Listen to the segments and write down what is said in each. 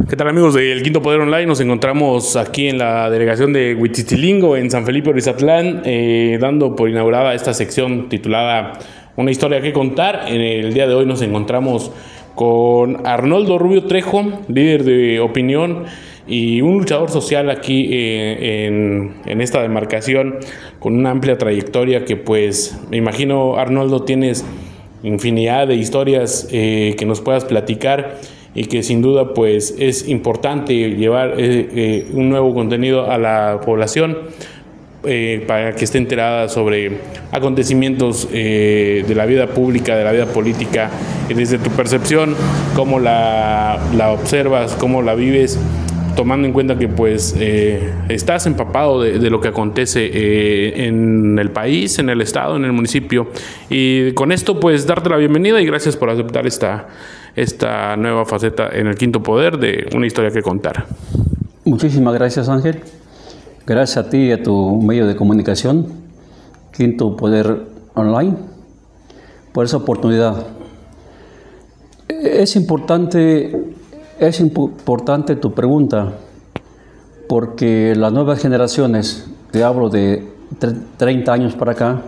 ¿Qué tal, amigos del Quinto Poder Online? Nos encontramos aquí en la delegación de Huitzilingo, en San Felipe Orizaptlán, dando por inaugurada esta sección titulada Una historia que contar. En el día de hoy nos encontramos con Arnoldo Rubio Trejo, líder de opinión y un luchador social aquí en esta demarcación, con una amplia trayectoria que, pues, me imagino, Arnoldo, tienes infinidad de historias que nos puedas platicar, y que sin duda, pues, es importante llevar un nuevo contenido a la población para que esté enterada sobre acontecimientos de la vida pública, de la vida política, y desde tu percepción, cómo la observas, cómo la vives, tomando en cuenta que, pues, estás empapado de lo que acontece en el país, en el estado, en el municipio. Y con esto, pues, darte la bienvenida y gracias por aceptar esta nueva faceta en el Quinto Poder de Una historia que contar. Muchísimas gracias, Ángel. Gracias a ti y a tu medio de comunicación, Quinto Poder Online, por esa oportunidad. Es importante tu pregunta, porque las nuevas generaciones, te hablo de 30 años para acá,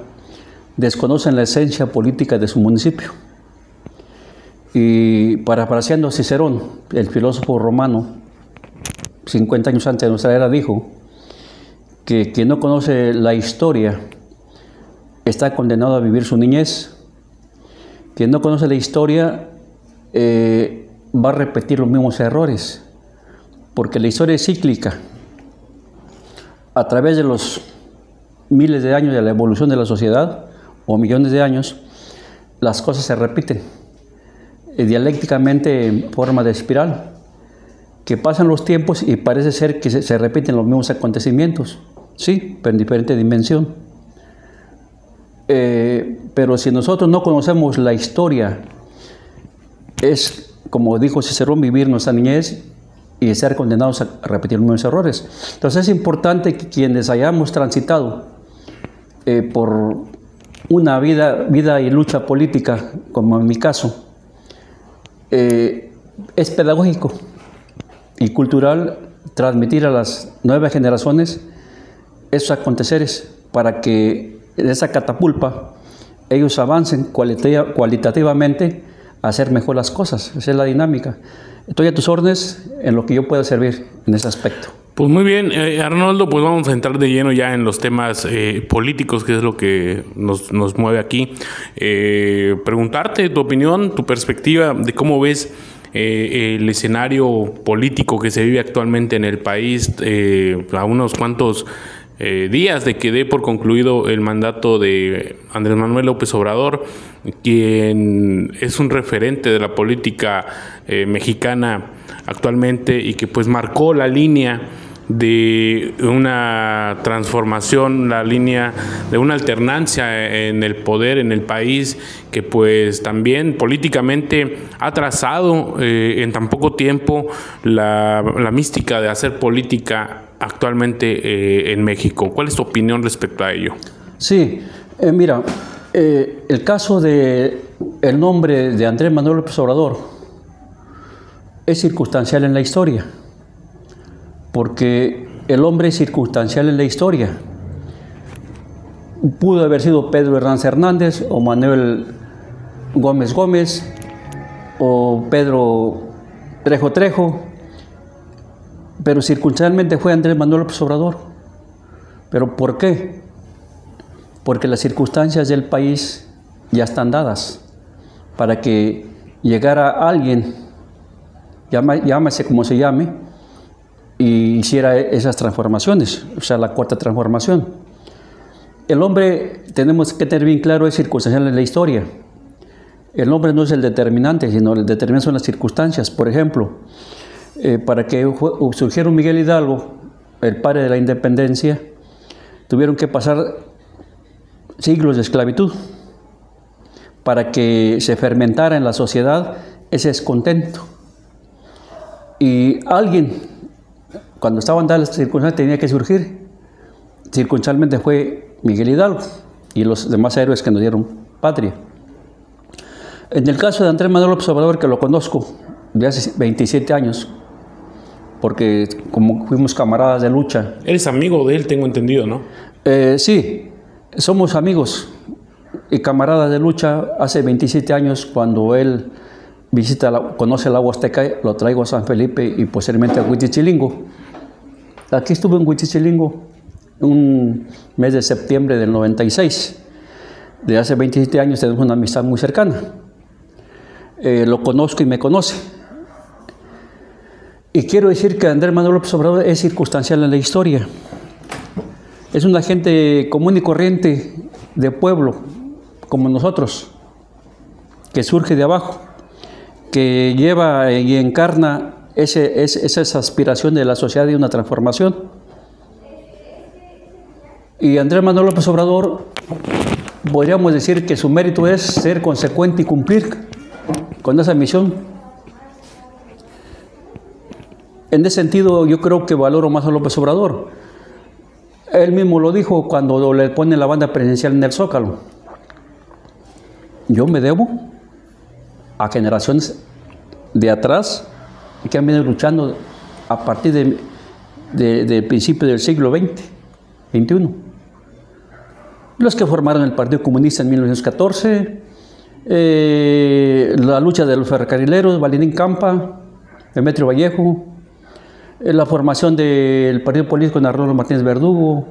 desconocen la esencia política de su municipio. Y parafraseando a Cicerón, el filósofo romano, 50 años antes de nuestra era, dijo que quien no conoce la historia está condenado a vivir su niñez. Quien no conoce la historia va a repetir los mismos errores, porque la historia es cíclica. A través de los miles de años de la evolución de la sociedad, o millones de años, las cosas se repiten dialécticamente en forma de espiral, que pasan los tiempos y parece ser que se repiten los mismos acontecimientos, sí, pero en diferente dimensión. Pero si nosotros no conocemos la historia, es, como dijo Cicerón, vivir nuestra niñez y ser condenados a repetir los mismos errores. Entonces es importante que quienes hayamos transitado por una vida y lucha política, como en mi caso, es pedagógico y cultural transmitir a las nuevas generaciones esos aconteceres, para que de esa catapulpa ellos avancen cualitativamente a hacer mejor las cosas. Esa es la dinámica. Estoy a tus órdenes en lo que yo pueda servir en ese aspecto. Pues muy bien, Arnoldo, pues vamos a entrar de lleno ya en los temas políticos, que es lo que nos mueve aquí. Preguntarte tu opinión, tu perspectiva de cómo ves el escenario político que se vive actualmente en el país, a unos cuantos días de que dé por concluido el mandato de Andrés Manuel López Obrador, quien es un referente de la política mexicana actualmente, y que, pues, marcó la línea de una transformación, la línea de una alternancia en el poder en el país, que, pues, también políticamente ha trazado en tan poco tiempo la mística de hacer política actualmente en México. ¿Cuál es tu opinión respecto a ello? Sí, mira, el caso de el nombre de Andrés Manuel López Obrador es circunstancial en la historia, porque el hombre es circunstancial en la historia. Pudo haber sido Pedro Hernández Hernández, o Manuel Gómez Gómez, o Pedro Trejo Trejo, pero circunstancialmente fue Andrés Manuel López Obrador. ¿Pero por qué? Porque las circunstancias del país ya están dadas para que llegara alguien, llámese como se llame, y hiciera esas transformaciones, o sea, la cuarta transformación. El hombre, tenemos que tener bien claro, es circunstancial en la historia. El hombre no es el determinante, sino el determinante son las circunstancias. Por ejemplo, para que surgiera un Miguel Hidalgo, el padre de la independencia, tuvieron que pasar siglos de esclavitud para que se fermentara en la sociedad ese descontento. Y alguien, cuando estaban dadas las circunstancias, tenía que surgir. Circunstancialmente fue Miguel Hidalgo y los demás héroes que nos dieron patria. En el caso de Andrés Manuel López Obrador, que lo conozco de hace 27 años, porque como fuimos camaradas de lucha. Eres amigo de él, tengo entendido, ¿no? Sí, somos amigos y camaradas de lucha. Hace 27 años, cuando él conoce el agua azteca, lo traigo a San Felipe y posteriormente a Huitzilingo. Aquí estuve en Huitzilingo un mes de septiembre del 96. De hace 27 años tenemos una amistad muy cercana. Lo conozco y me conoce. Y quiero decir que Andrés Manuel López Obrador es circunstancial en la historia. Es una gente común y corriente de pueblo, como nosotros, que surge de abajo, que lleva y encarna esa aspiración de la sociedad de una transformación. Y Andrés Manuel López Obrador, podríamos decir que su mérito es ser consecuente y cumplir con esa misión. En ese sentido, yo creo que valoro más a López Obrador. Él mismo lo dijo cuando le pone la banda presidencial en el Zócalo. Yo me debo a generaciones de atrás que han venido luchando a partir del principio del siglo XXI. Los que formaron el Partido Comunista en 1914, la lucha de los ferrocarrileros, Valentín Campa, Demetrio Vallejo, la formación del Partido Político de Arnoldo Martínez Verdugo,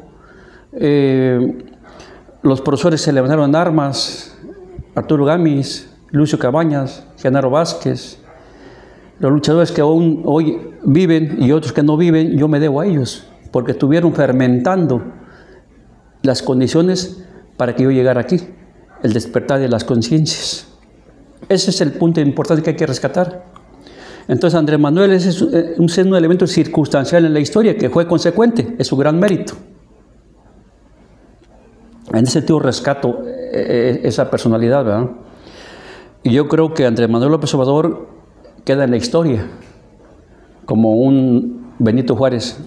los profesores se levantaron en armas, Arturo Gámez, Lucio Cabañas, Genaro Vázquez, los luchadores que aún hoy viven y otros que no viven, yo me debo a ellos, porque estuvieron fermentando las condiciones para que yo llegara aquí, el despertar de las conciencias. Ese es el punto importante que hay que rescatar. Entonces Andrés Manuel es un elemento circunstancial en la historia que fue consecuente, es su gran mérito. En ese sentido rescato esa personalidad, ¿verdad? Y yo creo que Andrés Manuel López Obrador queda en la historia como un Benito Juárez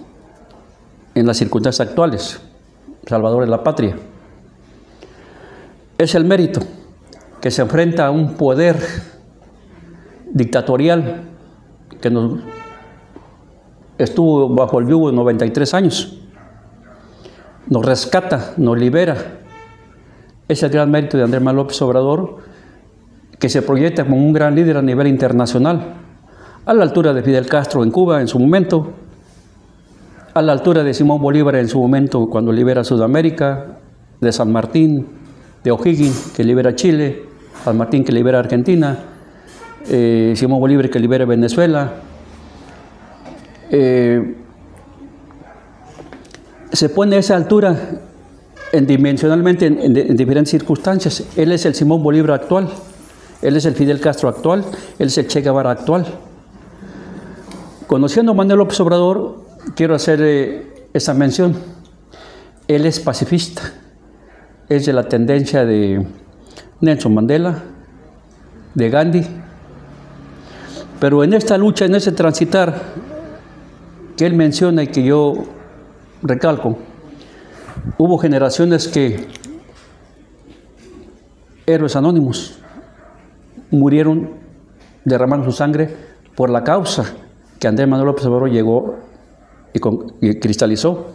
en las circunstancias actuales, salvador de la patria. Es el mérito que se enfrenta a un poder dictatorial que nos estuvo bajo el yugo 93 años. Nos rescata, nos libera. Es el gran mérito de Andrés Manuel López Obrador, que se proyecta como un gran líder a nivel internacional, a la altura de Fidel Castro en Cuba en su momento, a la altura de Simón Bolívar en su momento cuando libera Sudamérica, de San Martín, de O'Higgins que libera Chile, San Martín que libera Argentina, Simón Bolívar que libera Venezuela. Se pone a esa altura dimensionalmente en diferentes circunstancias. Él es el Simón Bolívar actual, él es el Fidel Castro actual, él es el Che Guevara actual. Conociendo a Manuel López Obrador, quiero hacer esa mención. Él es pacifista, es de la tendencia de Nelson Mandela, de Gandhi, pero en esta lucha, en ese transitar que él menciona y que yo recalco, hubo generaciones que, héroes anónimos, murieron derramando su sangre por la causa que Andrés Manuel López Obrador llegó y cristalizó.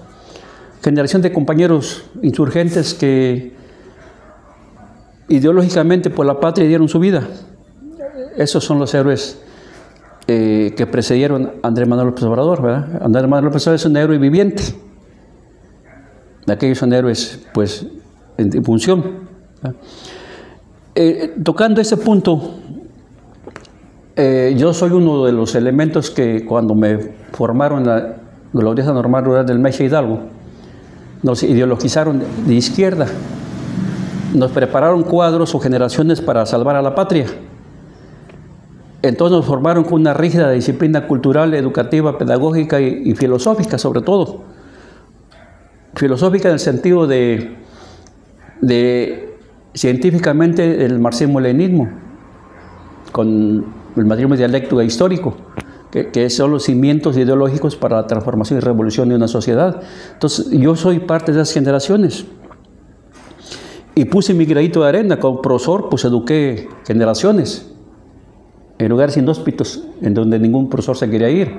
Generación de compañeros insurgentes que ideológicamente por la patria dieron su vida. Esos son los héroes que precedieron a Andrés Manuel López Obrador, ¿verdad? Andrés Manuel López Obrador es un héroe viviente. Aquellos son héroes, pues, en función. Tocando ese punto, yo soy uno de los elementos que cuando me formaron en la gloriosa normal rural del Mexa Hidalgo, nos ideologizaron de izquierda, nos prepararon cuadros o generaciones para salvar a la patria. Entonces nos formaron con una rígida disciplina cultural, educativa, pedagógica y filosófica sobre todo. Filosófica en el sentido de científicamente el marxismo-leninismo, con el marxismo dialéctico e histórico, que son los cimientos ideológicos para la transformación y revolución de una sociedad. Entonces yo soy parte de esas generaciones y puse mi granito de arena como profesor, pues eduqué generaciones en lugares inhóspitos en donde ningún profesor se quería ir.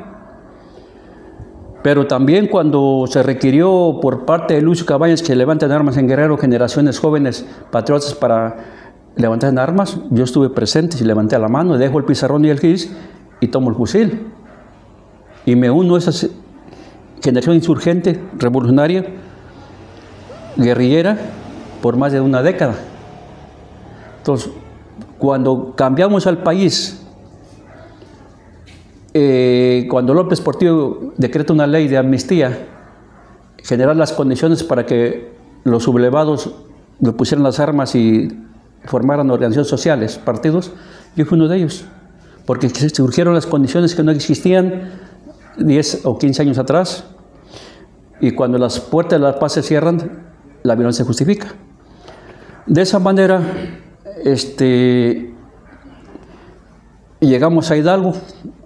Pero también cuando se requirió por parte de Lucio Cabañas que levanten armas en Guerrero generaciones jóvenes patriotas para levantar armas, yo estuve presente y levanté la mano, dejo el pizarrón y el gis y tomo el fusil. Y me uno a esa generación insurgente, revolucionaria, guerrillera, por más de una década. Entonces, cuando cambiamos al país, cuando López Portillo decreta una ley de amnistía, generar las condiciones para que los sublevados le pusieran las armas y formaran organizaciones sociales, partidos, yo fui uno de ellos, porque surgieron las condiciones que no existían 10 o 15 años atrás, y cuando las puertas de la paz se cierran, la violencia se justifica. De esa manera, llegamos a Hidalgo,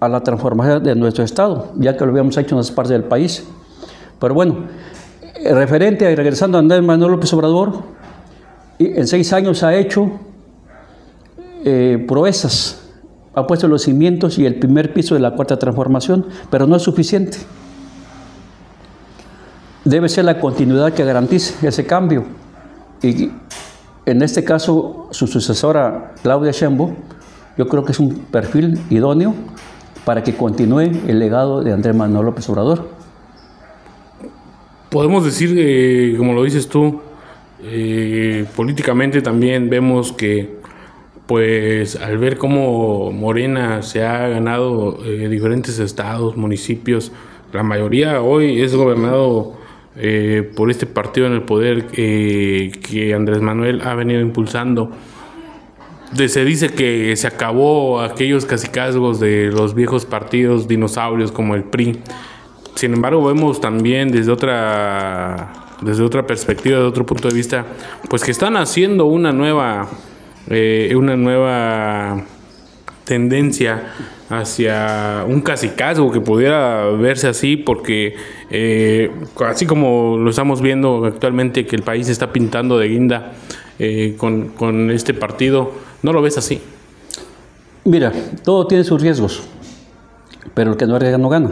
a la transformación de nuestro estado, ya que lo habíamos hecho en otras partes del país. Pero bueno, referente y regresando a Andrés Manuel López Obrador, en 6 años ha hecho proezas, ha puesto los cimientos y el primer piso de la cuarta transformación, pero no es suficiente. Debe ser la continuidad que garantice ese cambio. Y en este caso, su sucesora, Claudia Sheinbaum, yo creo que es un perfil idóneo para que continúe el legado de Andrés Manuel López Obrador. Podemos decir, como lo dices tú, políticamente también vemos que, pues, al ver cómo Morena se ha ganado diferentes estados, municipios, la mayoría hoy es gobernado por este partido en el poder que Andrés Manuel ha venido impulsando. Se dice que se acabó aquellos cacicazgos de los viejos partidos dinosaurios como el PRI. Sin embargo, vemos también desde otra perspectiva, de otro punto de vista, pues que están haciendo una nueva tendencia hacia un cacicazgo que pudiera verse así, porque así como lo estamos viendo actualmente, que el país se está pintando de guinda con este partido, ¿no lo ves así? Mira, todo tiene sus riesgos, pero el que no arriesga no gana.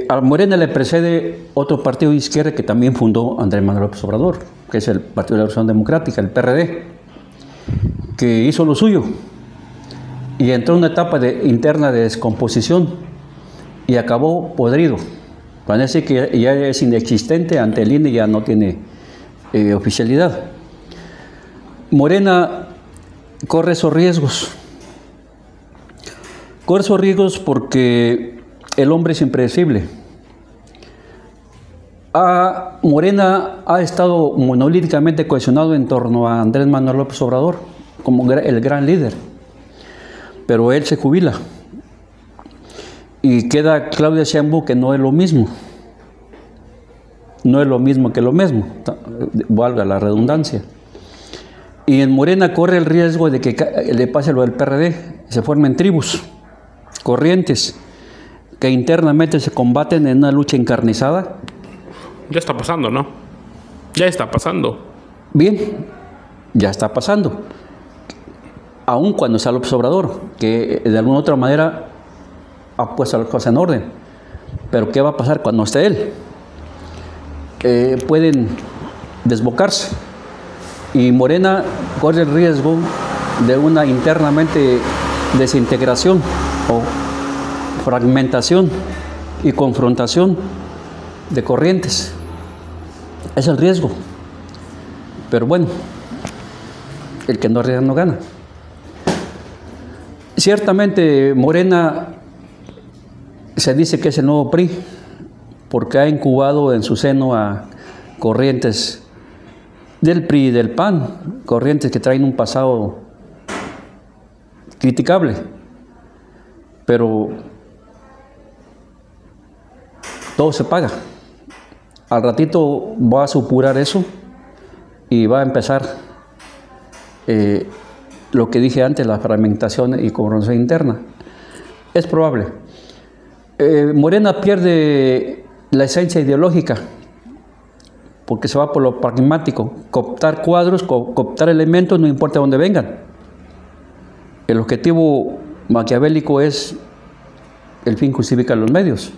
A Morena le precede otro partido de izquierda que también fundó Andrés Manuel López Obrador, que es el Partido de la Revolución Democrática, el PRD, que hizo lo suyo y entró en una etapa interna de descomposición y acabó podrido. Parece que ya es inexistente ante el INE y ya no tiene oficialidad. Morena corre esos riesgos. Corre esos riesgos porque el hombre es impredecible. Morena ha estado monolíticamente cohesionado en torno a Andrés Manuel López Obrador como el gran líder, pero él se jubila y queda Claudia Sheinbaum, que no es lo mismo. No es lo mismo que lo mismo, valga la redundancia. Y en Morena corre el riesgo de que le pase lo del PRD, se formen tribus, corrientes, que internamente se combaten en una lucha encarnizada. Ya está pasando, ¿no? Ya está pasando. Bien, ya está pasando. Aun cuando está López Obrador, que de alguna u otra manera ha puesto las cosas en orden. Pero ¿qué va a pasar cuando esté él? Pueden desbocarse. Y Morena corre el riesgo de una internamente desintegración o fragmentación y confrontación de corrientes. Es el riesgo. Pero bueno, el que no arriesga no gana. Ciertamente Morena se dice que es el nuevo PRI porque ha incubado en su seno a corrientes del PRI y del PAN, corrientes que traen un pasado criticable, pero todo se paga. Al ratito va a supurar eso y va a empezar lo que dije antes, la fragmentación y confrontación interna. Es probable. Morena pierde la esencia ideológica porque se va por lo pragmático, cooptar cuadros, cooptar elementos, no importa dónde vengan. El objetivo maquiavélico es el fin justifica los medios.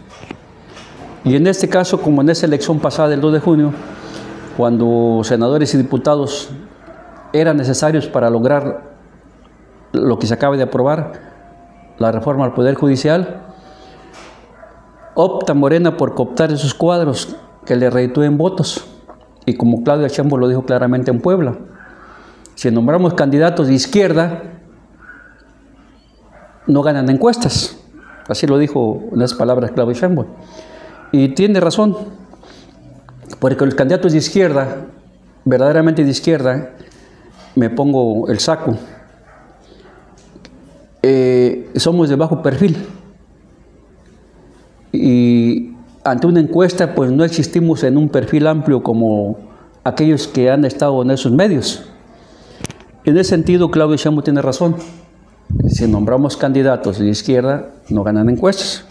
Y en este caso, como en esa elección pasada del 2 de junio, cuando senadores y diputados eran necesarios para lograr lo que se acaba de aprobar, la reforma al Poder Judicial, opta Morena por cooptar esos cuadros que le reditúen votos. Y como Claudia Sheinbaum lo dijo claramente en Puebla, si nombramos candidatos de izquierda, no ganan encuestas. Así lo dijo en esas palabras Claudia Sheinbaum. Y tiene razón, porque los candidatos de izquierda, verdaderamente de izquierda, me pongo el saco, somos de bajo perfil. Y ante una encuesta, pues no existimos en un perfil amplio como aquellos que han estado en esos medios. En ese sentido, Claudia Sheinbaum tiene razón. Si nombramos candidatos de izquierda, no ganan encuestas.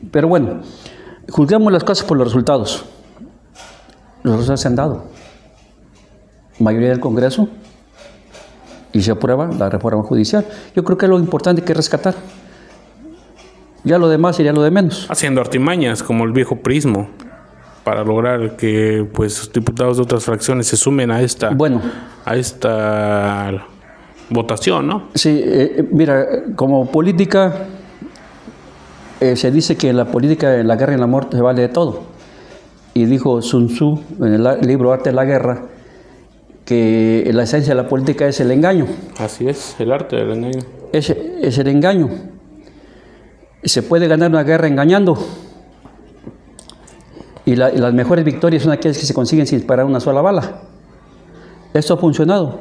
Pero bueno, juzgamos las cosas por los resultados. Los resultados se han dado. Mayoría del Congreso y se aprueba la reforma judicial. Yo creo que es lo importante que rescatar. Ya lo demás sería lo de menos. Haciendo artimañas como el viejo prismo para lograr que pues diputados de otras fracciones se sumen a esta votación, ¿no? Sí, mira, como política se dice que en la política, en la guerra y en la muerte se vale de todo. Y dijo Sun Tzu en el libro Arte de la Guerra que la esencia de la política es el engaño. Así es, el arte del engaño. Es el engaño. Se puede ganar una guerra engañando. Y las mejores victorias son aquellas que se consiguen sin disparar una sola bala. Esto ha funcionado.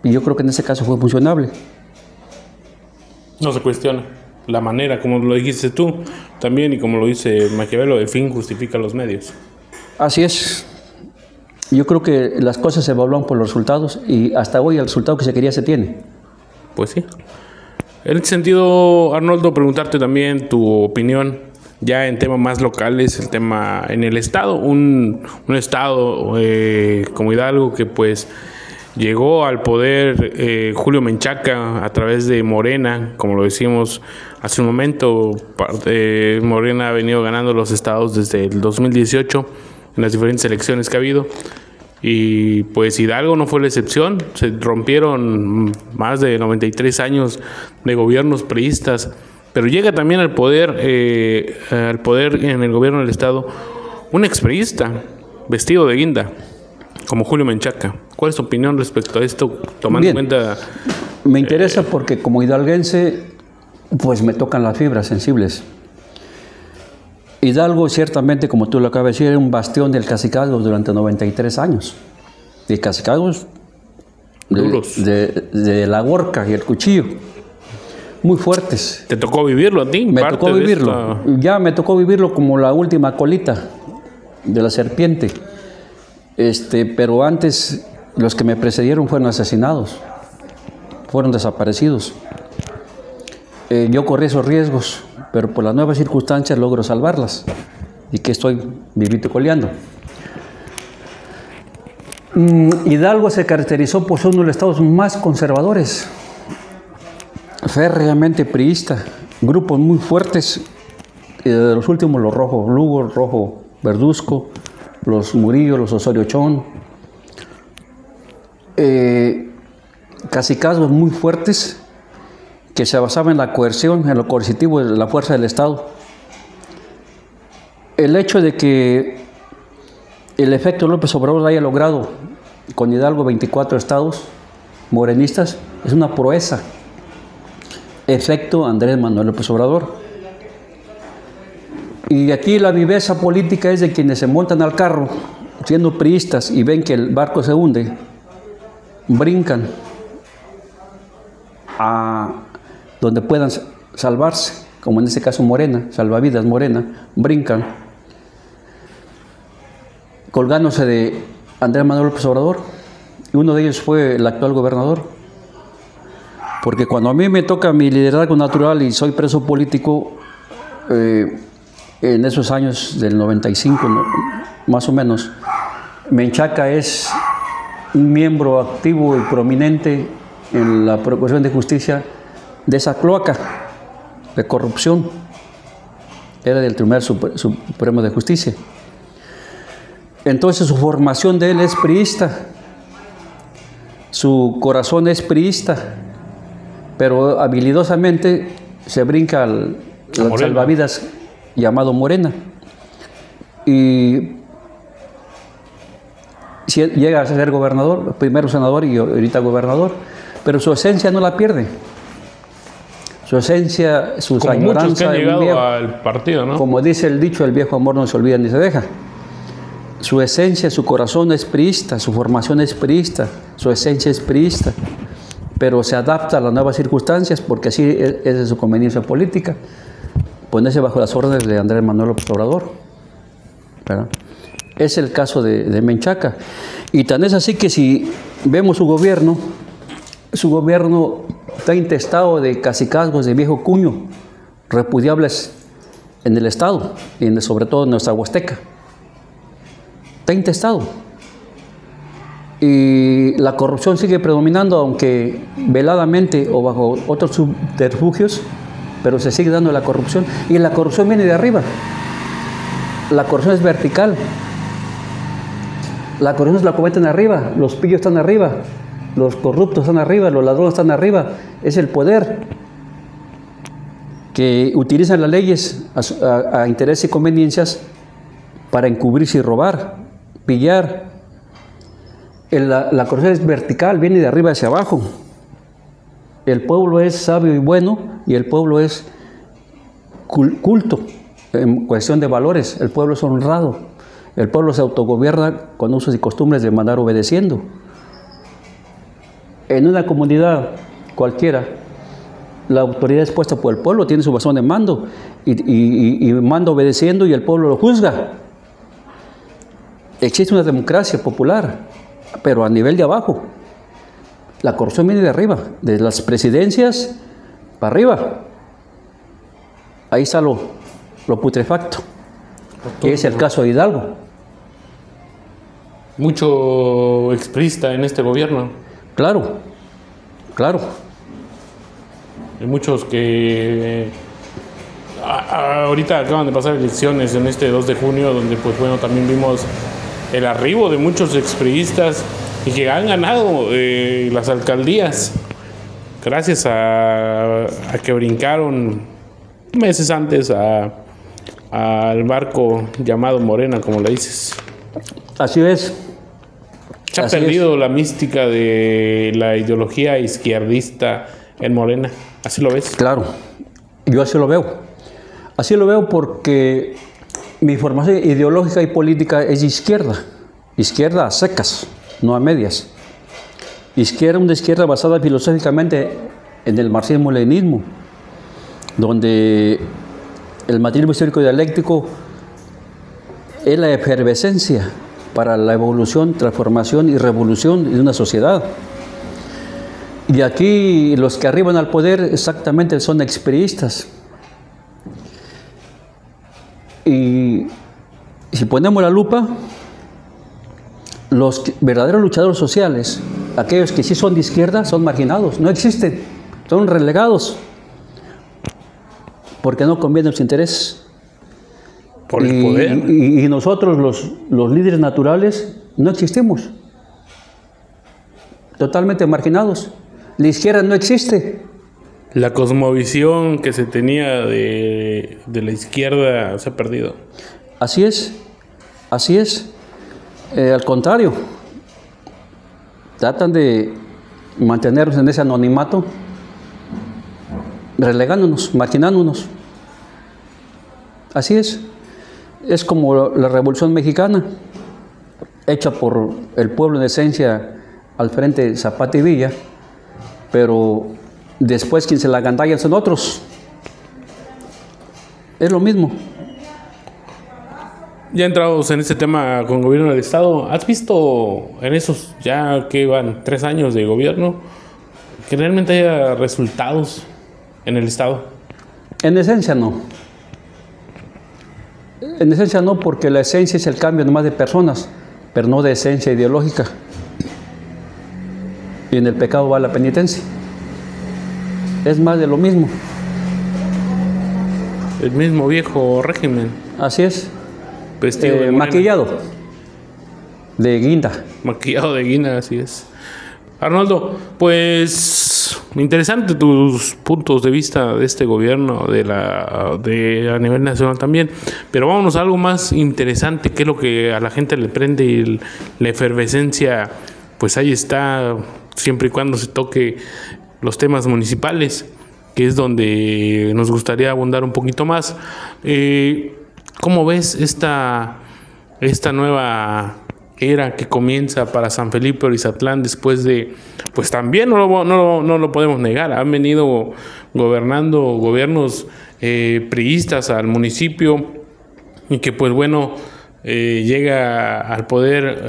Y yo creo que en ese caso fue funcionable. No se cuestiona la manera, como lo dijiste tú también, y como lo dice Maquiavelo, el fin justifica los medios. Así es. Yo creo que las cosas se evalúan por los resultados y hasta hoy el resultado que se quería se tiene. Pues sí. En este sentido, Arnoldo, preguntarte también tu opinión ya en temas más locales, el tema en el estado, un estado como Hidalgo que pues llegó al poder Julio Menchaca a través de Morena, como lo decimos hace un momento. Morena ha venido ganando los estados desde el 2018 en las diferentes elecciones que ha habido. Y pues Hidalgo no fue la excepción. Se rompieron más de 93 años de gobiernos priistas, pero llega también al poder en el gobierno del estado un expriista vestido de guinda como Julio Menchaca. ¿Cuál es tu opinión respecto a esto, tomando en cuenta? Me interesa porque como hidalguense pues me tocan las fibras sensibles. Hidalgo, ciertamente, como tú lo acabas de decir, era un bastión del cacicazgo durante 93 años. De cacicazgos de la horca y el cuchillo. Muy fuertes. ¿Te tocó vivirlo a ti? Me tocó vivirlo. Ya me tocó vivirlo como la última colita de la serpiente. Pero antes, los que me precedieron fueron asesinados. Fueron desaparecidos. Yo corrí esos riesgos, pero por las nuevas circunstancias logro salvarlas. Y que estoy vivito y coleando. Hidalgo se caracterizó por ser uno de los estados más conservadores, férreamente priista, grupos muy fuertes, de los últimos los Rojo Lugo, Rojo Verduzco, los Murillo, los Osorio Chón, cacicazgos muy fuertes que se basaban en la coerción, en lo coercitivo de la fuerza del Estado. El hecho de que el efecto López Obrador haya logrado con Hidalgo 24 estados morenistas es una proeza. Efecto Andrés Manuel López Obrador. Y aquí la viveza política es de quienes se montan al carro siendo priistas y ven que el barco se hunde, brincan a donde puedan salvarse, como en este caso Morena, salvavidas Morena, brincan, colgándose de Andrés Manuel López Obrador, y uno de ellos fue el actual gobernador. Porque cuando a mí me toca mi liderazgo natural y soy preso político, en esos años del 95, más o menos, Menchaca es un miembro activo y prominente en la Procuración de Justicia de esa cloaca de corrupción. era del Tribunal Supremo de Justicia. Entonces su formación de él es priista, su corazón es priista, pero habilidosamente se brinca al salvavidas llamado Morena. Y llega a ser gobernador, primero senador y ahorita gobernador, pero su esencia no la pierde. Su esencia, sus añoranzas. Muchos que han llegado al partido, ¿no? Como dice el dicho, el viejo amor no se olvida ni se deja. Su esencia, su corazón es priista, su formación es priista, su esencia es priista, pero se adapta a las nuevas circunstancias porque así es de su conveniencia política, ponerse bajo las órdenes de Andrés Manuel López Obrador, ¿verdad? Es el caso de Menchaca. Y tan es así que si vemos su gobierno está intestado de cacicazgos de viejo cuño, repudiables en el Estado y sobre todo en nuestra Huasteca. Está intestado. Y la corrupción sigue predominando, aunque veladamente o bajo otros subterfugios, pero se sigue dando la corrupción. Y la corrupción viene de arriba. La corrupción es vertical. La corrupción la cometen arriba, los pillos están arriba, los corruptos están arriba, los ladrones están arriba. Es el poder que utilizan las leyes a intereses y conveniencias para encubrirse y robar, pillar. La corrupción es vertical, viene de arriba hacia abajo. El pueblo es sabio y bueno y el pueblo es culto en cuestión de valores. El pueblo es honrado. El pueblo se autogobierna con usos y costumbres de mandar obedeciendo. En una comunidad cualquiera, la autoridad es puesta por el pueblo, tiene su bastón de mando y manda obedeciendo y el pueblo lo juzga. Existe una democracia popular, pero a nivel de abajo. La corrupción viene de arriba, de las presidencias para arriba. Ahí está lo putrefacto, que es el caso de Hidalgo. Mucho exprista en este gobierno. Claro, claro. Hay muchos que ahorita acaban de pasar elecciones en este 2 de junio, donde pues bueno, también vimos el arribo de muchos expriistas y que han ganado las alcaldías gracias a que brincaron meses antes al barco llamado Morena, como le dices. Así es. Se ha perdido la mística de la ideología izquierdista en Morena. ¿Así lo ves? Claro, yo así lo veo. Así lo veo porque mi formación ideológica y política es izquierda a secas, no a medias. Una izquierda basada filosóficamente en el marxismo-leninismo, donde el materialismo histórico dialéctico es la efervescencia para la evolución, transformación y revolución de una sociedad. Y aquí los que arriban al poder exactamente son expriistas. Y si ponemos la lupa, los verdaderos luchadores sociales, aquellos que sí son de izquierda, son marginados, no existen, son relegados, porque no convienen sus intereses. Por el poder. Y nosotros, los líderes naturales, no existimos. Totalmente marginados. La izquierda no existe. La cosmovisión que se tenía de la izquierda se ha perdido. Así es. Así es. Al contrario, tratan de mantenernos en ese anonimato, relegándonos, marginándonos. Así es. Es como la Revolución Mexicana, hecha por el pueblo en esencia al frente de Zapata y Villa, pero después quien se la agandallan son otros. Es lo mismo. Ya entrados en este tema con gobierno del Estado, ¿has visto en esos ya que van 3 años de gobierno que realmente haya resultados en el Estado? En esencia no. En esencia no, porque la esencia es el cambio nomás de personas, pero no de esencia ideológica. Y en el pecado va la penitencia. Es más de lo mismo. el mismo viejo régimen. Así es. Vestido de morena. Maquillado de guinda. Maquillado de guinda, así es. Arnoldo, pues interesante tus puntos de vista de este gobierno, de a nivel nacional también, pero vámonos a algo más interesante, que es lo que a la gente le prende y la efervescencia, pues ahí está, siempre y cuando se toque los temas municipales, que es donde nos gustaría abundar un poquito más. ¿Cómo ves esta nueva era que comienza para San Felipe Orizatlán después de, pues también no lo podemos negar, han venido gobernando gobiernos priistas al municipio, y que pues bueno, llega al poder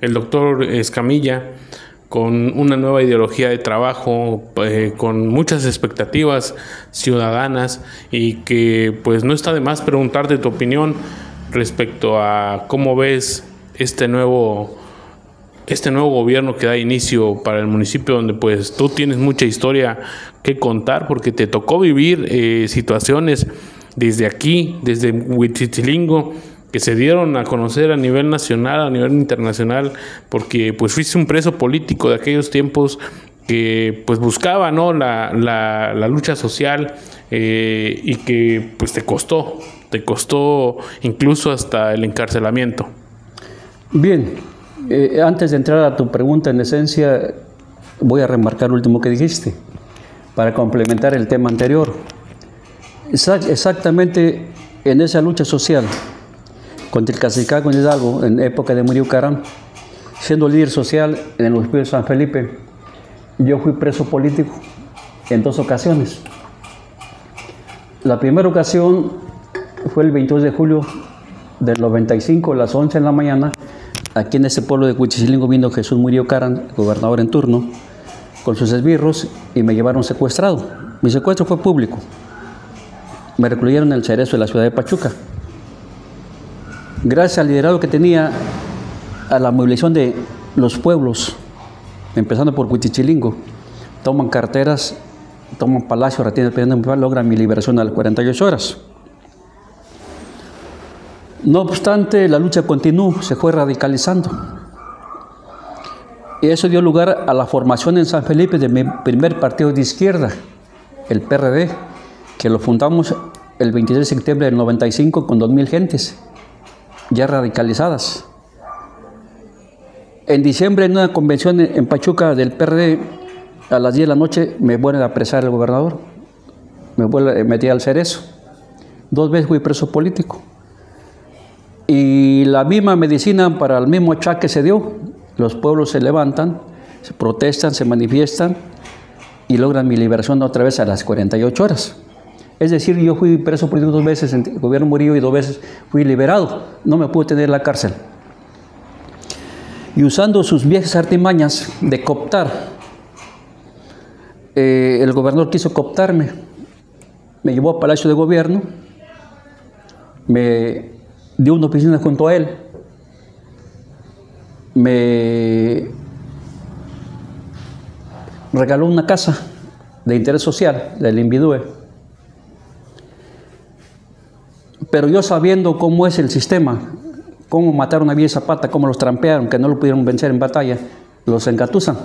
el doctor Escamilla con una nueva ideología de trabajo, con muchas expectativas ciudadanas, y que pues no está de más preguntarte tu opinión respecto a cómo ves este nuevo gobierno que da inicio para el municipio, donde pues tú tienes mucha historia que contar, porque te tocó vivir situaciones desde aquí, desde Huitzilingo, que se dieron a conocer a nivel nacional, a nivel internacional, porque pues fuiste un preso político de aquellos tiempos que pues buscaba, ¿no?, la lucha social, y que pues te costó incluso hasta el encarcelamiento. Bien, antes de entrar a tu pregunta, en esencia, voy a remarcar lo último que dijiste, para complementar el tema anterior. Exactamente en esa lucha social contra el cacicazgo en Hidalgo, en época de Murillo Caram, siendo líder social en el municipio de San Felipe, yo fui preso político en 2 ocasiones. La primera ocasión fue el 22 de julio del 95, a las 11 de la mañana, aquí en ese pueblo de Huitzilingo vino Jesús Murillo Caram, gobernador en turno, con sus esbirros, y me llevaron secuestrado. Mi secuestro fue público. Me recluyeron en el Cerezo de la ciudad de Pachuca. Gracias al liderazgo que tenía, a la movilización de los pueblos, empezando por Huitzilingo, toman carteras, toman palacio, retienen el presidente municipal, logran mi liberación a las 48 horas. No obstante, la lucha continuó, se fue radicalizando. Y eso dio lugar a la formación en San Felipe de mi primer partido de izquierda, el PRD, que lo fundamos el 23 de septiembre del 95 con 2,000 gentes, ya radicalizadas. En diciembre, en una convención en Pachuca del PRD, a las 10 de la noche me vuelven a apresar el gobernador, me metí al Cerezo. 2 veces fui preso político. Y la misma medicina para el mismo achaque se dio. Los pueblos se levantan, se protestan, se manifiestan y logran mi liberación otra vez a las 48 horas. Es decir, yo fui preso político 2 veces en el gobierno Murillo y 2 veces fui liberado. No me pude tener en la cárcel. Y usando sus viejas artimañas de cooptar, el gobernador quiso cooptarme. Me llevó a Palacio de Gobierno, me dio una oficina junto a él, me regaló una casa de interés social del Invidue. Pero yo, sabiendo cómo es el sistema, cómo mataron a Villa Zapata, cómo los trampearon, que no lo pudieron vencer en batalla, los engatusan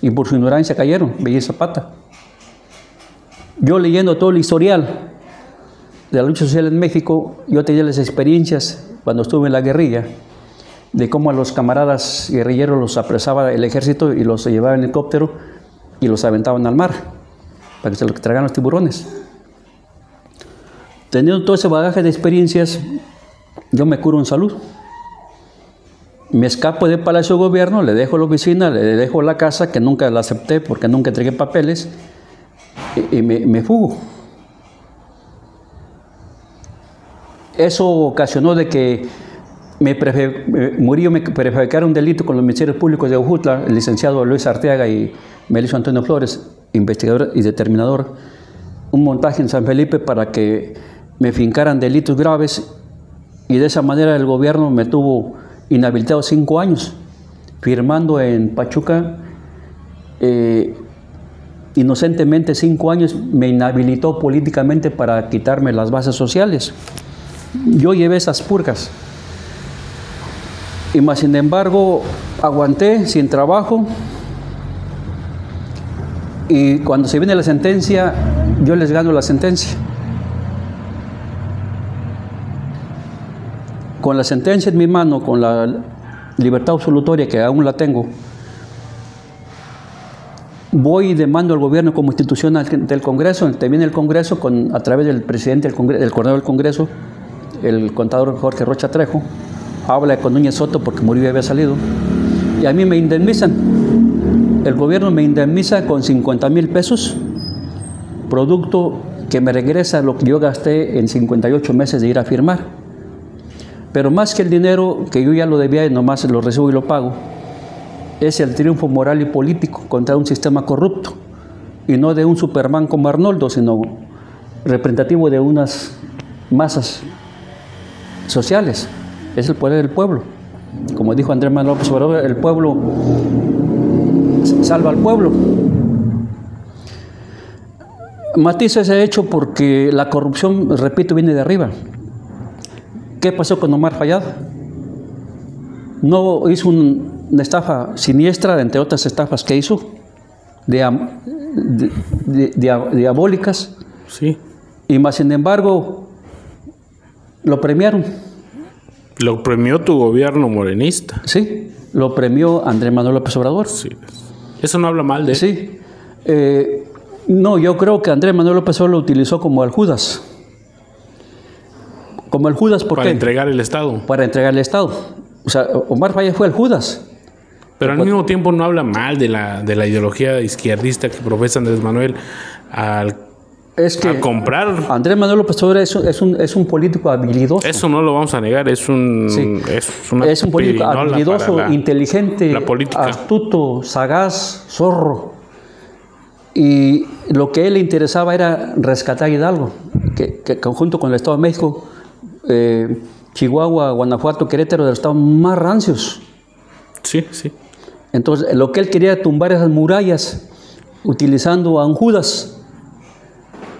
y por su ignorancia cayeron, Villa Zapata. Yo, leyendo todo el historial de la lucha social en México, yo tenía las experiencias cuando estuve en la guerrilla, de cómo a los camaradas guerrilleros los apresaba el ejército y los llevaba en helicóptero y los aventaban al mar para que se los tragaran los tiburones. Teniendo todo ese bagaje de experiencias, yo me curo en salud. Me escapo del Palacio de Gobierno, le dejo la oficina, le dejo la casa, que nunca la acepté porque nunca entregué papeles, y me fugo. Eso ocasionó de que Murillo me prefabricara un delito con los ministerios públicos de Ujutla, el licenciado Luis Arteaga y Melissa Antonio Flores, investigador y determinador, un montaje en San Felipe para que me fincaran delitos graves, y de esa manera el gobierno me tuvo inhabilitado 5 años, firmando en Pachuca inocentemente 5 años me inhabilitó políticamente para quitarme las bases sociales. Yo llevé esas purgas. Y más sin embargo, aguanté sin trabajo. Y cuando se viene la sentencia, yo les gano la sentencia. Con la sentencia en mi mano, con la libertad absolutoria que aún la tengo, voy y demando al gobierno como institución del Congreso. Termina el Congreso a través del presidente del coordinador del Congreso, el contador Jorge Rocha Trejo, habla con Núñez Soto porque Murillo había salido, y a mí me indemnizan. El gobierno me indemniza con 50,000 pesos, producto que me regresa lo que yo gasté en 58 meses de ir a firmar. Pero más que el dinero, que yo ya lo debía y nomás lo recibo y lo pago, es el triunfo moral y político contra un sistema corrupto, y no de un Superman como Arnoldo, sino representativo de unas masas sociales. Es el poder del pueblo. Como dijo Andrés Manuel López Obrador, el pueblo salva al pueblo. Matiza ese hecho porque la corrupción, repito, viene de arriba. ¿Qué pasó con Omar Fayad? No hizo una estafa siniestra, entre otras estafas que hizo, diabólicas. Sí. Y más sin embargo, lo premiaron. Lo premió tu gobierno morenista. Sí, lo premió Andrés Manuel López Obrador. Sí. Eso no habla mal de él. Sí. No, yo creo que Andrés Manuel López Obrador lo utilizó como el Judas. Como el Judas, ¿por qué? Para entregar el Estado. Para entregar el Estado. O sea, Omar Fayad fue el Judas. Pero al mismo tiempo no habla mal de la ideología izquierdista que profesa Andrés Manuel al comprar. Andrés Manuel López Obrador es un político habilidoso. Eso no lo vamos a negar. Es un político habilidoso, inteligente, política. Astuto, sagaz, zorro. Y lo que a él le interesaba era rescatar Hidalgo, que junto con el Estado de México, Chihuahua, Guanajuato, Querétaro, de los estados más rancios. Sí, sí. Entonces, lo que él quería era tumbar esas murallas utilizando a un Judas,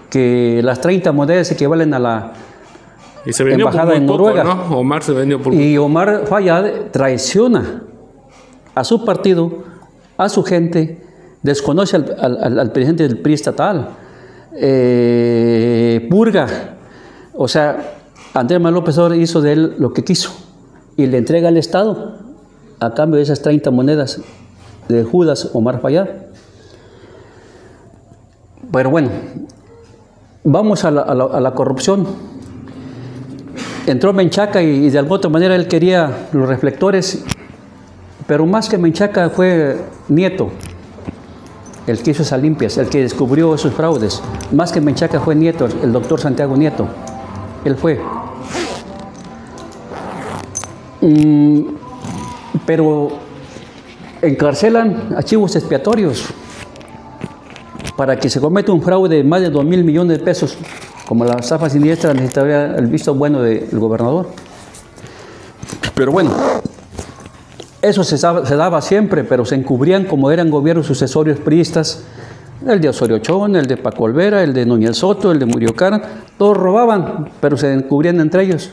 que las 30 monedas equivalen a la embajada en Noruega. ¿No? Omar se vendió por Y Omar Fayad traiciona a su partido, a su gente, desconoce al presidente del PRI estatal, purga. O sea, Andrés Manuel López Obrador hizo de él lo que quiso y le entrega al Estado a cambio de esas 30 monedas de Judas Omar Fayad. Pero bueno, vamos a la corrupción. Entró Menchaca y de alguna otra manera él quería los reflectores, pero más que Menchaca fue Nieto el que hizo esas limpias, el que descubrió esos fraudes. Más que Menchaca fue Nieto, el doctor Santiago Nieto. Él fue. Pero encarcelan archivos expiatorios para que se cometa un fraude de más de 2,000 millones de pesos. Como la estafa siniestra necesitaría el visto bueno del gobernador. Pero bueno, eso se daba siempre, pero se encubrían como eran gobiernos sucesorios priistas. El de Osorio Chón, el de Paco Olvera, el de Núñez Soto, el de Murillo Karam, todos robaban, pero se encubrían entre ellos.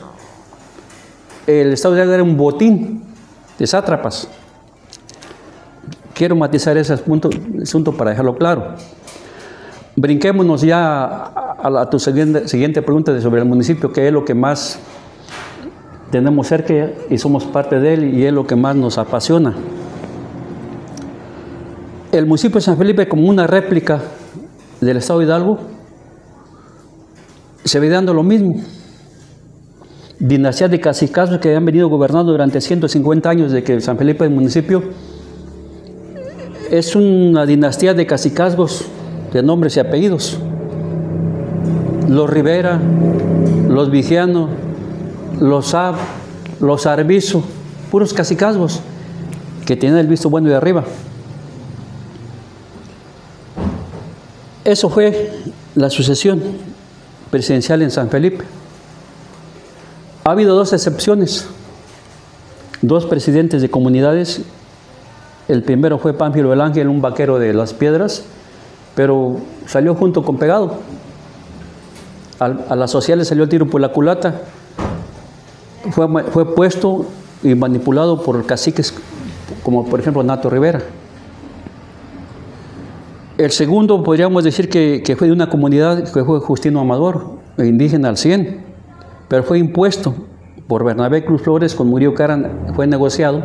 El Estado de Hidalgo era un botín de sátrapas. Quiero matizar ese asunto para dejarlo claro. Brinquémonos ya a tu siguiente pregunta sobre el municipio, que es lo que más tenemos cerca y somos parte de él, y es lo que más nos apasiona. El municipio de San Felipe, como una réplica del Estado de Hidalgo, se ve dando lo mismo. Dinastías de cacicazgos que han venido gobernando durante 150 años de que San Felipe es municipio. Es una dinastía de cacicazgos de nombres y apellidos. Los Rivera, los Vigiano, los Saab, los Arbizu, puros cacicazgos que tienen el visto bueno de arriba. Eso fue la sucesión presidencial en San Felipe. Ha habido 2 excepciones, 2 presidentes de comunidades. El primero fue Pánfilo del Ángel, un vaquero de Las Piedras, pero salió junto con pegado. A la social le salió el tiro por la culata. Fue puesto y manipulado por caciques como por ejemplo Nato Rivera. El segundo podríamos decir que fue de una comunidad que fue Justino Amador, indígena al 100, pero fue impuesto por Bernabé Cruz Flores con Murillo Caram, fue negociado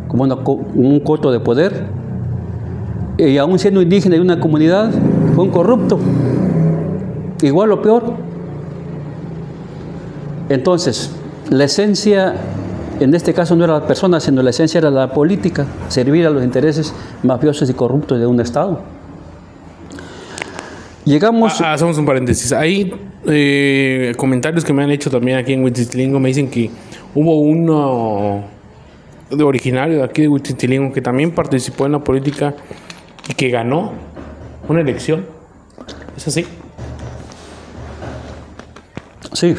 como un coto de poder, y aún siendo indígena de una comunidad, fue un corrupto, igual o peor. Entonces, la esencia, en este caso no era la persona, sino la esencia era la política, servir a los intereses mafiosos y corruptos de un Estado. Llegamos... Hacemos un paréntesis. Hay comentarios que me han hecho también aquí en Huitzitilingo, me dicen que hubo uno de originario de aquí de Huitzitilingo que también participó en la política y que ganó una elección. ¿Es así? Sí.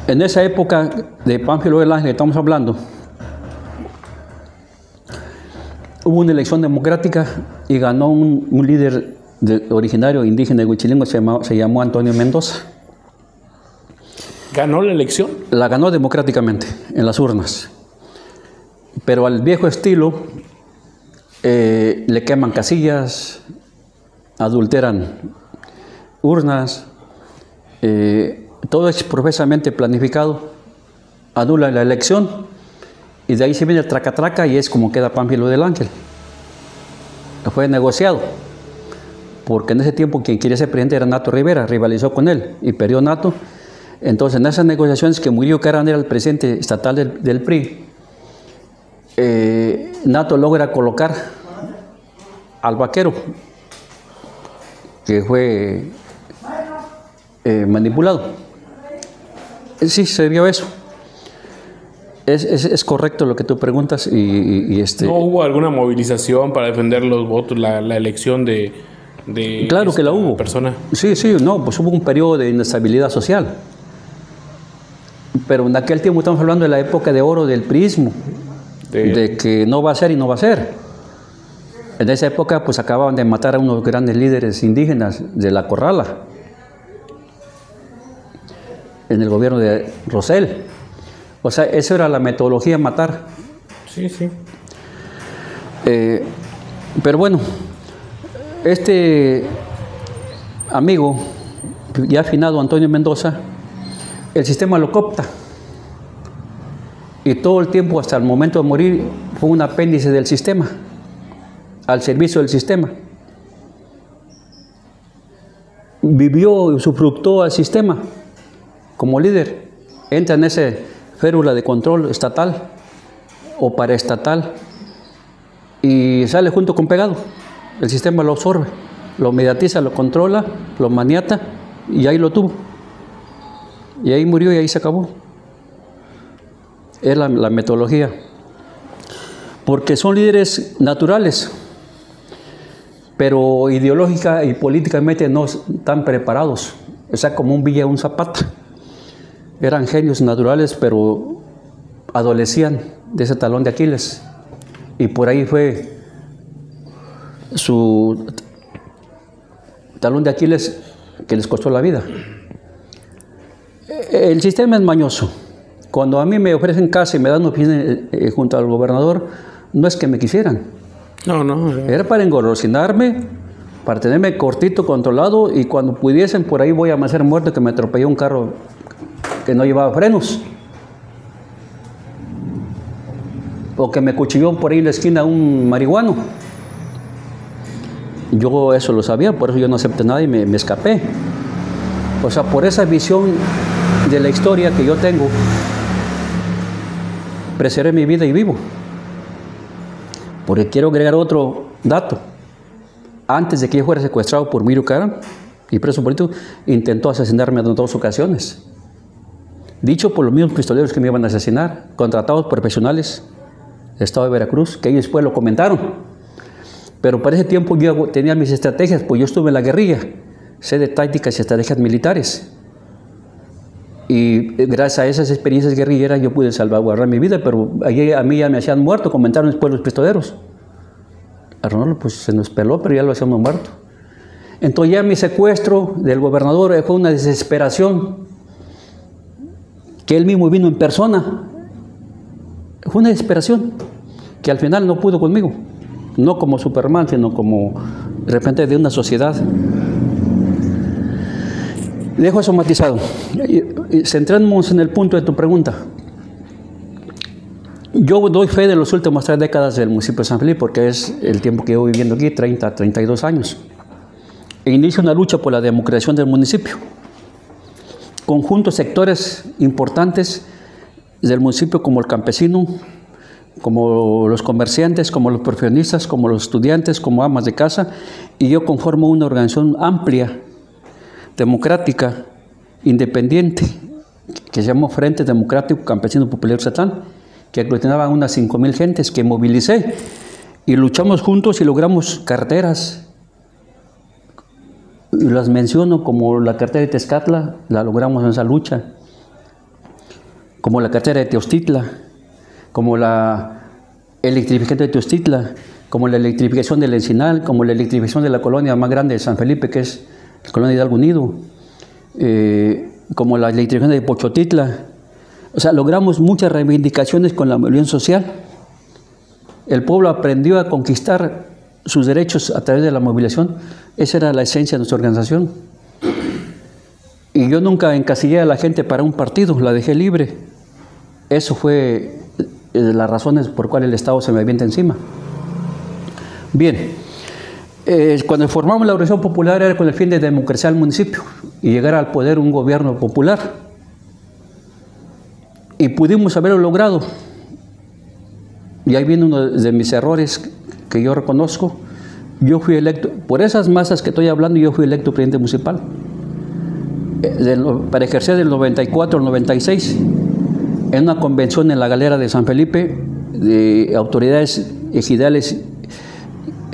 En esa época de Pánfilo del Ángel que estamos hablando, hubo una elección democrática y ganó un líder originario indígena de Huitzitilingo, se llamó Antonio Mendoza. ¿Ganó la elección? La ganó democráticamente en las urnas, pero al viejo estilo le queman casillas, adulteran urnas, todo es profesamente planificado, anulan la elección y de ahí se viene el traca-traca y es como queda Pánfilo del Ángel. Fue negociado, porque en ese tiempo quien quería ser presidente era Nato Rivera, rivalizó con él y perdió Nato. Entonces en esas negociaciones que Murillo Caram era el presidente estatal del PRI, Nato logra colocar al vaquero, que fue manipulado. Sí, se vio eso. Es correcto lo que tú preguntas y ¿No hubo alguna movilización para defender los votos, la elección de claro que la hubo. Persona? Sí, no, pues hubo un periodo de inestabilidad social. Pero en aquel tiempo estamos hablando de la época de oro del priismo, de que no va a ser y no va a ser. En esa época pues acababan de matar a unos grandes líderes indígenas de la Corrala, en el gobierno de Rosell. O sea, esa era la metodología, matar. Sí. Pero bueno, este amigo, ya afinado Antonio Mendoza, el sistema lo coopta. Y todo el tiempo, hasta el momento de morir, fue un apéndice del sistema, al servicio del sistema. Vivió y usufructó al sistema como líder. Entra en esa férula de control estatal o paraestatal y sale junto con pegado. El sistema lo absorbe, lo mediatiza, lo controla, lo maniata y ahí lo tuvo. Y ahí murió y ahí se acabó. Es la metodología. Porque son líderes naturales, pero ideológica y políticamente no están preparados. O sea, como un Villa, un Zapata. Eran genios naturales, pero adolecían de ese talón de Aquiles. Y por ahí fue su talón de Aquiles que les costó la vida. El sistema es mañoso. Cuando a mí me ofrecen casa y me dan opinión junto al gobernador, no es que me quisieran. No. Era para engolosinarme, para tenerme cortito, controlado, y cuando pudiesen, por ahí voy a amanecer muerto que me atropelló un carro que no llevaba frenos. O que me cuchilló por ahí en la esquina un marihuano. Yo eso lo sabía, por eso yo no acepté nada y me escapé. O sea, por esa visión de la historia que yo tengo, preservé mi vida y vivo. Porque quiero agregar otro dato. Antes de que yo fuera secuestrado por Murillo Caram y preso político, intentó asesinarme en 2 ocasiones. Dicho por los mismos pistoleros que me iban a asesinar, contratados profesionales del Estado de Veracruz, que ellos después lo comentaron. Pero para ese tiempo yo tenía mis estrategias, pues yo estuve en la guerrilla, sé de tácticas y estrategias militares. Y gracias a esas experiencias guerrilleras yo pude salvaguardar mi vida, pero allí a mí ya me hacían muerto, comentaron después los pistoleros. A Ronaldo pues se nos peló, pero ya lo hacíamos muerto. Entonces ya mi secuestro del gobernador fue una desesperación, que él mismo vino en persona. Fue una desesperación, que al final no pudo conmigo. No como Superman, sino como de repente de una sociedad. Dejo eso matizado. Centrémonos en el punto de tu pregunta. Yo doy fe de las últimas 3 décadas del municipio de San Felipe, porque es el tiempo que llevo viviendo aquí, 30, 32 años. E inicio una lucha por la democratización del municipio. Conjuntos, sectores importantes del municipio, como el campesino, como los comerciantes, como los profesionistas, como los estudiantes, como amas de casa, y yo conformo una organización amplia, democrática, independiente, que se llamó Frente Democrático Campesino Popular Zatlán, que aglutinaba unas 5,000 gentes que movilicé, y luchamos juntos y logramos carreteras. Y las menciono como la carretera de Tezcatla, la logramos en esa lucha, como la carretera de Teostitla, como la electrificación de Teostitla, como la electrificación del Encinal, como la electrificación de la colonia más grande de San Felipe, que es la colonia Hidalgo Unido, como la electrificación de Pochotitla. O sea, logramos muchas reivindicaciones con la movilización social. El pueblo aprendió a conquistar sus derechos a través de la movilización. Esa era la esencia de nuestra organización. Y yo nunca encasillé a la gente para un partido, la dejé libre. Eso fue las razones por cuales el Estado se me avienta encima. Bien, cuando formamos la organización popular era con el fin de democratizar el municipio y llegar al poder un gobierno popular. Y pudimos haberlo logrado. Y ahí viene uno de mis errores que yo reconozco. Yo fui electo, por esas masas que estoy hablando, yo fui electo presidente municipal. Para ejercer del 94 al 96, en una convención en la Galera de San Felipe, de autoridades ejidales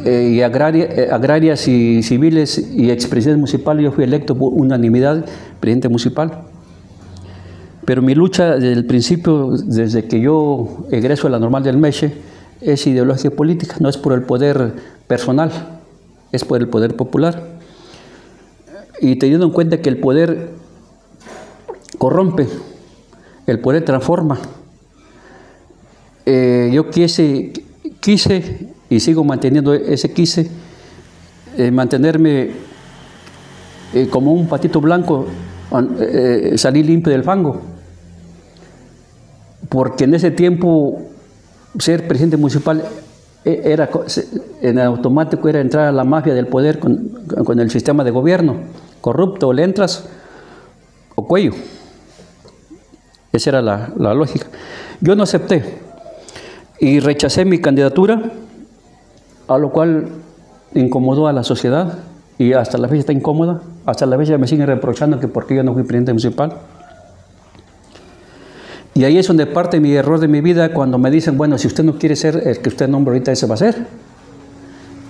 y agrarias y civiles y expresidentes municipales, yo fui electo por unanimidad presidente municipal. Pero mi lucha desde el principio, desde que yo egreso a la normal del Meche, es ideología política, no es por el poder personal, es por el poder popular. Y teniendo en cuenta que el poder corrompe, el poder transforma, yo quise y sigo manteniendo ese quise, mantenerme como un patito blanco, salir limpio del fango, porque en ese tiempo ser presidente municipal era, en automático era entrar a la mafia del poder con el sistema de gobierno corrupto. O le entras o cuello. Esa era la lógica. Yo no acepté y rechacé mi candidatura, a lo cual incomodó a la sociedad y hasta la fecha está incómoda. Hasta la fecha me siguen reprochando que por qué yo no fui presidente municipal. Y ahí es donde parte mi error de mi vida, cuando me dicen, bueno, si usted no quiere ser el que usted nombra ahorita, ese va a ser.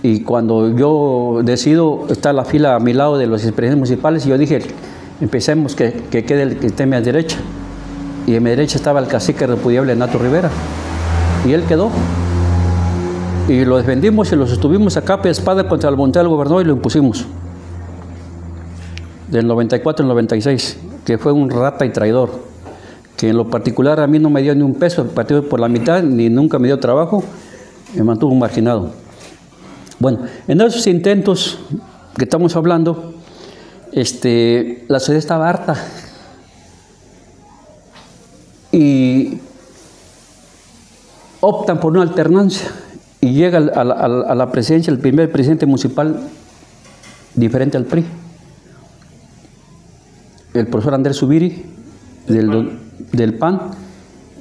Y cuando yo decido, está la fila a mi lado de los presidentes municipales, y yo dije, empecemos que quede el que esté a mi derecha. Y a mi derecha estaba el cacique repudiable Nato Rivera. Y él quedó. Y lo defendimos y lo sostuvimos a capa y espada contra la voluntad del gobernador y lo impusimos. Del 94 al 96, que fue un rata y traidor, que en lo particular a mí no me dio ni un peso, partido por la mitad, ni nunca me dio trabajo, me mantuvo marginado. Bueno, en esos intentos que estamos hablando, la sociedad estaba harta. Y optan por una alternancia y llega a la presidencia el primer presidente municipal diferente al PRI, el profesor Andrés Zubiri, del PAN,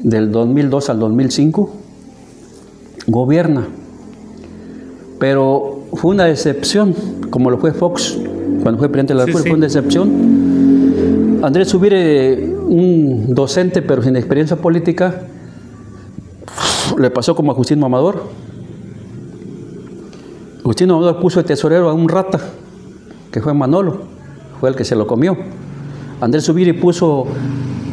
del 2002 al 2005, gobierna. Pero fue una decepción, como lo fue Fox cuando fue presidente de la República, fue una decepción. Andrés Zubiri, un docente pero sin experiencia política, le pasó como a Justino Amador. Justino Amador puso de tesorero a un rata, que fue Manolo, fue el que se lo comió. Andrés Zubiri puso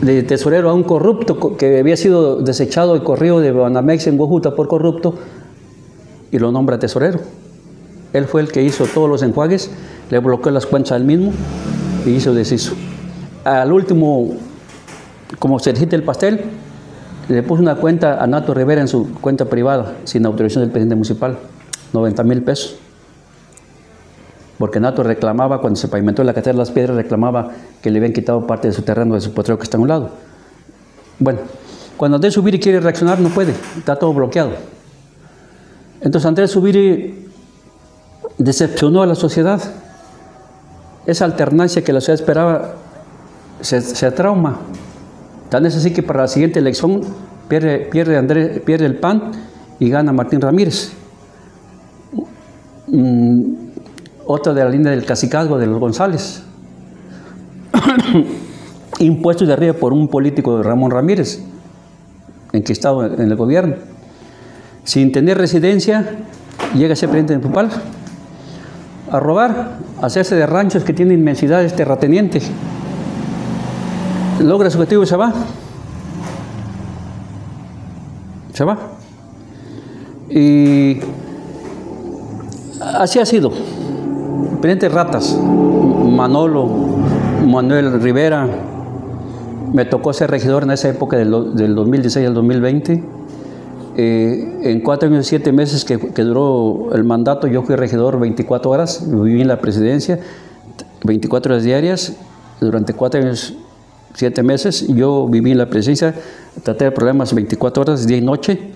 de tesorero a un corrupto que había sido desechado y corrido de Banamex en Guajuta por corrupto, y lo nombra tesorero. Él fue el que hizo todos los enjuagues, le bloqueó las cuentas al mismo y hizo deshizo. Al último, como cerecita del pastel, le puso una cuenta a Nato Rivera en su cuenta privada, sin autorización del presidente municipal, 90,000 pesos. Porque Nato reclamaba, cuando se pavimentó la carretera de las Piedras, reclamaba que le habían quitado parte de su terreno, de su potrero que está a un lado. Bueno, cuando Andrés Zubiri quiere reaccionar, no puede, está todo bloqueado. Entonces Andrés Zubiri decepcionó a la sociedad. Esa alternancia que la sociedad esperaba se trauma. Tan es así que para la siguiente elección pierde el PAN y gana Martín Ramírez. Otra de la línea del cacicazgo de los González. Impuestos de arriba por un político de Ramón Ramírez, enquistado en el gobierno. Sin tener residencia, llega a ser presidente municipal a robar, a hacerse de ranchos que tienen inmensidades terratenientes. Logra su objetivo y se va. Se va. Y así ha sido. Diferentes ratas. Manolo, Manuel Rivera. Me tocó ser regidor en esa época del 2016 al 2020. En 4 años y 7 meses que duró el mandato, yo fui regidor 24 horas, viví en la presidencia, 24 horas diarias, durante 4 años, 7 meses, yo viví en la presidencia, traté de problemas 24 horas, día y noche,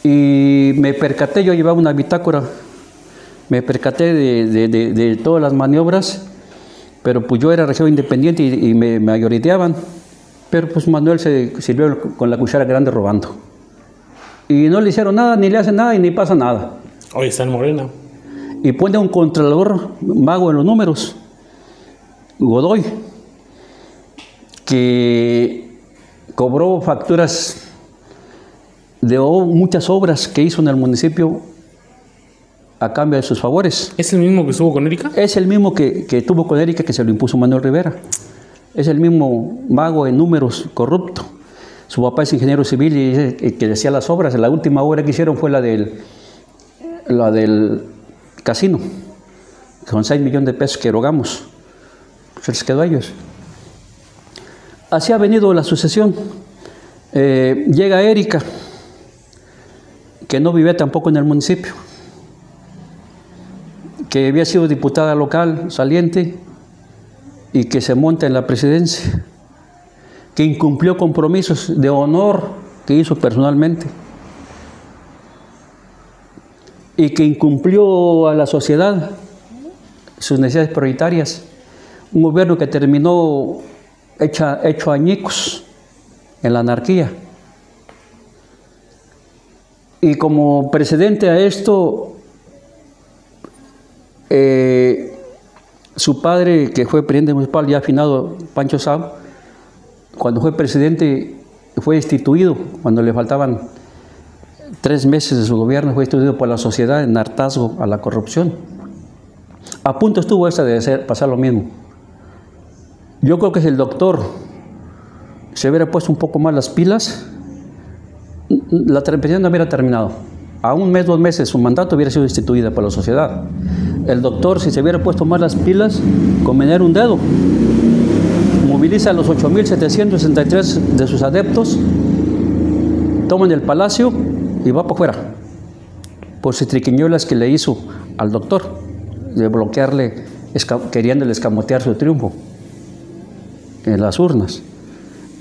y me percaté, yo llevaba una bitácora, me percaté de todas las maniobras, pero pues yo era regidor independiente y me mayoriteaban, pero pues Manuel se sirvió con la cuchara grande robando. Y no le hicieron nada, ni le hacen nada y ni pasa nada. Hoy está en Morena. Y pone un contralor mago en los números, Godoy, que cobró facturas de muchas obras que hizo en el municipio a cambio de sus favores. ¿Es el mismo que estuvo con Erika? Es el mismo que tuvo con Erika, que se lo impuso Manuel Rivera. Es el mismo mago en números, corrupto. Su papá es ingeniero civil y que decía las obras. La última obra que hicieron fue la del casino, con 6 millones de pesos que erogamos. Se les quedó a ellos. Así ha venido la sucesión. Llega Erika, que no vivía tampoco en el municipio, que había sido diputada local saliente y que se monta en la presidencia, que incumplió compromisos de honor que hizo personalmente y que incumplió a la sociedad sus necesidades prioritarias. Un gobierno que terminó hecho añicos en la anarquía. Y como precedente a esto, su padre, que fue presidente municipal, ya afinado, Pancho Sab, cuando fue presidente, fue destituido, cuando le faltaban 3 meses de su gobierno, fue destituido por la sociedad en hartazgo a la corrupción. A punto estuvo esta de pasar lo mismo. Yo creo que si el doctor se hubiera puesto un poco más las pilas, la presidencia no hubiera terminado. A 1 mes, 2 meses, su mandato hubiera sido destituida por la sociedad. El doctor, si se hubiera puesto más las pilas, con menear un dedo, moviliza a los 8.763 de sus adeptos, toman el palacio y va para afuera, por sus triquiñuelas que le hizo al doctor, de bloquearle, queriéndole escamotear su triunfo en las urnas.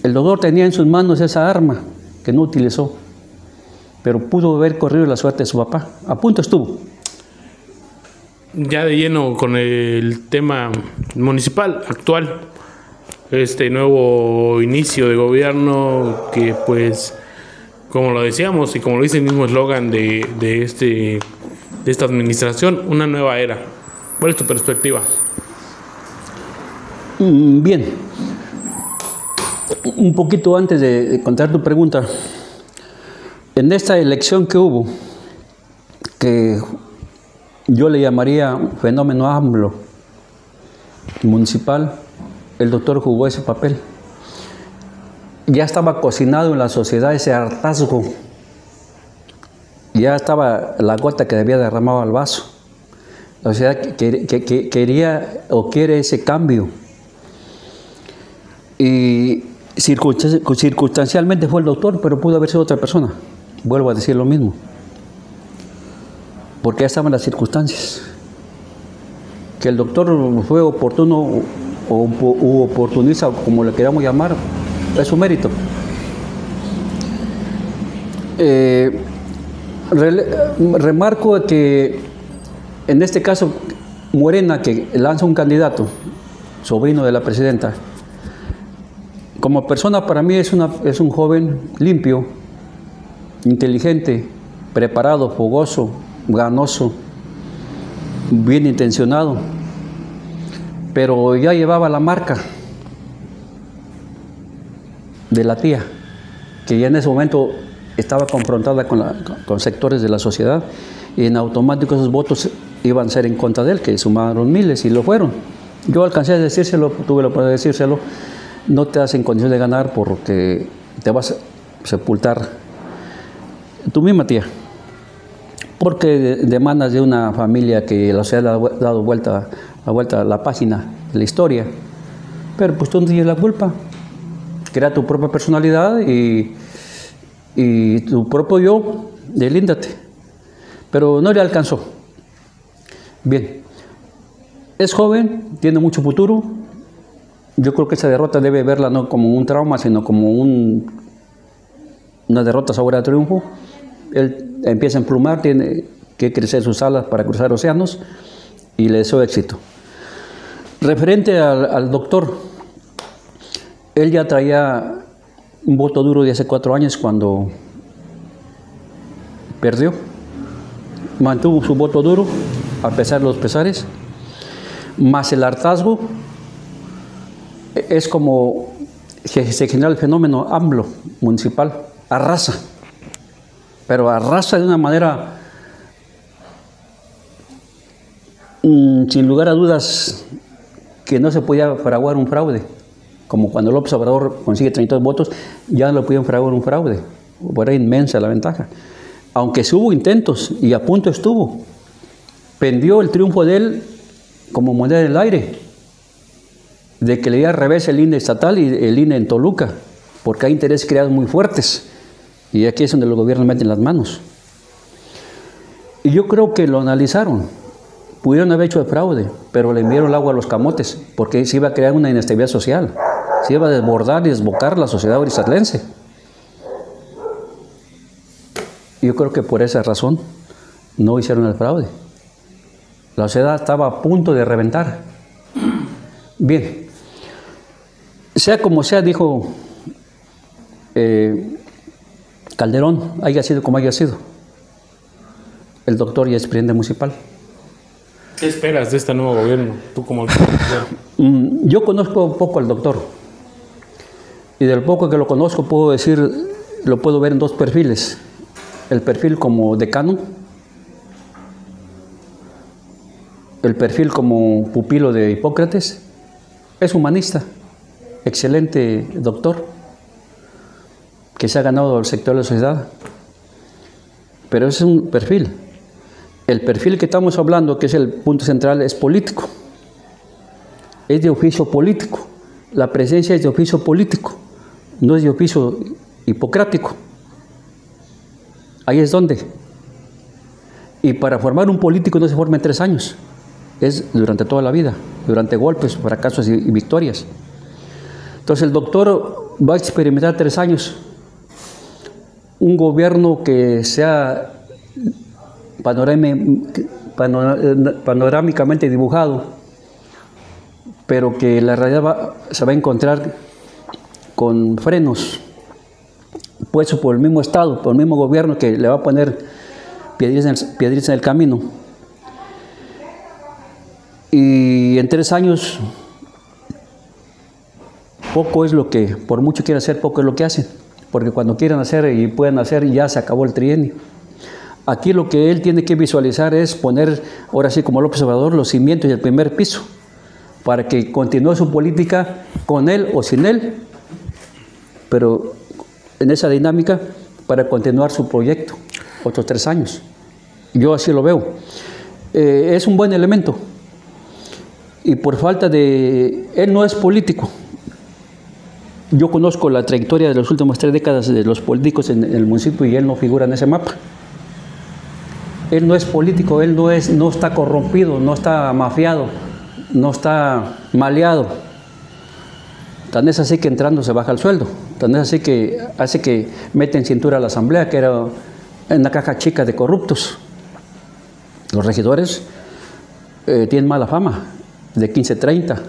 El doctor tenía en sus manos esa arma que no utilizó, pero pudo haber corrido la suerte de su papá. A punto estuvo. Ya de lleno con el tema municipal actual, este nuevo inicio de gobierno que, pues, como lo decíamos y como lo dice el mismo eslogan de esta administración, una nueva era. ¿Cuál es tu perspectiva? Bien. Un poquito antes de contar tu pregunta, en esta elección que hubo, que yo le llamaría fenómeno AMLO municipal, el doctor jugó ese papel. Ya estaba cocinado en la sociedad ese hartazgo ya estaba la gota que había derramado al vaso. La sociedad quería o quiere ese cambio. Y circunstancialmente fue el doctor, pero pudo haber sido otra persona. Vuelvo a decir lo mismo. Porque ya estaban las circunstancias. Que el doctor fue oportuno o oportunista, como le queramos llamar, es su mérito. Remarco que en este caso Morena, que lanza un candidato, sobrino de la presidenta, como persona para mí es un joven limpio, inteligente, preparado, fogoso, ganoso, bien intencionado, pero ya llevaba la marca de la tía, que ya en ese momento estaba confrontada con sectores de la sociedad, y en automático esos votos iban a ser en contra de él, que sumaron miles y lo fueron. Yo alcancé a decírselo, tuve la oportunidad de decírselo: no te das en condición de ganar porque te vas a sepultar tu misma tía, porque demandas de una familia que la sociedad le ha dado vuelta a la página de la historia, pero pues tú no tienes la culpa. Crea tu propia personalidad y tu propio yo, delíndate. Pero no le alcanzó. Bien, es joven, tiene mucho futuro. Yo creo que esa derrota debe verla no como un trauma, sino como una derrota sabor a triunfo. Él empieza a emplumar, tiene que crecer sus alas para cruzar océanos, y le deseo éxito. Referente al doctor, él ya traía un voto duro de hace 4 años cuando perdió. Mantuvo su voto duro a pesar de los pesares, más el hartazgo. Es como que se genera el fenómeno AMLO municipal, arrasa, pero arrasa de una manera sin lugar a dudas que no se podía fraguar un fraude. Como cuando López Obrador consigue 32 votos, ya no lo podían fraguar un fraude. Era inmensa la ventaja. Aunque sí hubo intentos y a punto estuvo, pendió el triunfo de él como moneda en el aire, de que le diera revés el INE estatal y el INE en Toluca, porque hay intereses creados muy fuertes, y aquí es donde los gobiernos meten las manos. Y yo creo que lo analizaron, pudieron haber hecho el fraude, pero le enviaron el agua a los camotes, porque se iba a crear una inestabilidad social, se iba a desbordar y desbocar la sociedad orizatlense. Yo creo que por esa razón no hicieron el fraude. La sociedad estaba a punto de reventar. Bien, sea como sea, dijo Calderón, haya sido como haya sido, el doctor ya es presidente municipal. ¿Qué esperas de este nuevo gobierno, tú como Yo conozco poco al doctor, y del poco que lo conozco puedo decir, lo puedo ver en 2 perfiles. El perfil como decano, el perfil como pupilo de Hipócrates. Es humanista, excelente doctor, que se ha ganado el sector de la sociedad, pero ese es un perfil. El perfil que estamos hablando, que es el punto central, es político, es de oficio político. La presencia es de oficio político, no es de oficio hipocrático. Ahí es donde. Y para formar un político no se forma en 3 años, es durante toda la vida, durante golpes, fracasos y victorias. Entonces el doctor va a experimentar 3 años un gobierno que sea panorámicamente dibujado, pero que la realidad se va a encontrar con frenos puestos por el mismo Estado, por el mismo gobierno, que le va a poner piedritas en el camino. Y en 3 años, poco es lo que, por mucho quieren hacer, poco es lo que hacen, porque cuando quieren hacer y pueden hacer, ya se acabó el trienio. Aquí lo que él tiene que visualizar es poner, ahora sí como López Obrador, los cimientos y el primer piso, para que continúe su política con él o sin él, pero en esa dinámica para continuar su proyecto. otros 3 años. Yo así lo veo. Es un buen elemento. Y por falta de... Él no es político. Yo conozco la trayectoria de las últimas 3 décadas de los políticos en el municipio y él no figura en ese mapa. Él no es político, él no está corrompido, no está mafiado, no está maleado. Tan es así que entrando se baja el sueldo. Tan es así que hace que mete en cintura a la asamblea, que era una caja chica de corruptos. Los regidores tienen mala fama, de 15-30,